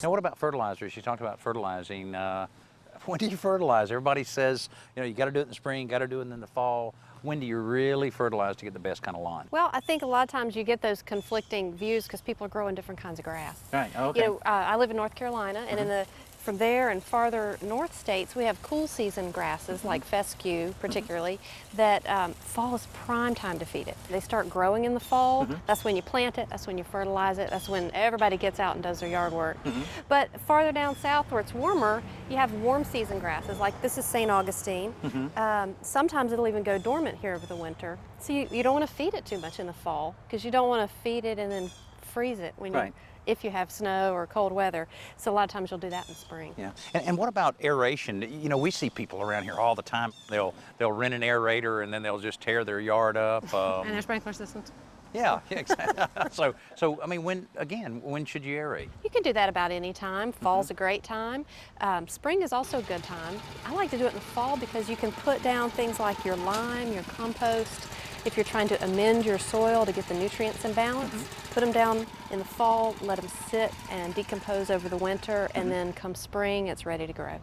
Now, what about fertilizers? You talked about fertilizing. When do you fertilize? Everybody says, you got to do it in the spring, got to do it in the fall. When do you really fertilize to get the best kind of lawn? Well, I think a lot of times you get those conflicting views because people are growing different kinds of grass. Right, okay. I live in North Carolina, and from there and farther north states, we have cool season grasses like fescue, particularly, that fall is prime time to feed it. They start growing in the fall. That's when you plant it. That's when you fertilize it. That's when everybody gets out and does their yard work. But farther down south where it's warmer, you have warm season grasses. Like this is St. Augustine. Sometimes it'll even go dormant here over the winter. So you don't want to feed it too much in the fall because you don't want to feed it and then freeze it when if you have snow or cold weather. So a lot of times you'll do that in the spring. Yeah. And what about aeration? We see people around here all the time. They'll rent an aerator and then they'll just tear their yard up. And their sprinkler systems. Yeah, exactly. so I mean, when should you aerate? You can do that about any time. Fall's a great time. Spring is also a good time. I like to do it in the fall because you can put down things like your lime, your compost. If you're trying to amend your soil to get the nutrients in balance, put them down in the fall, let them sit and decompose over the winter, and then come spring, it's ready to grow.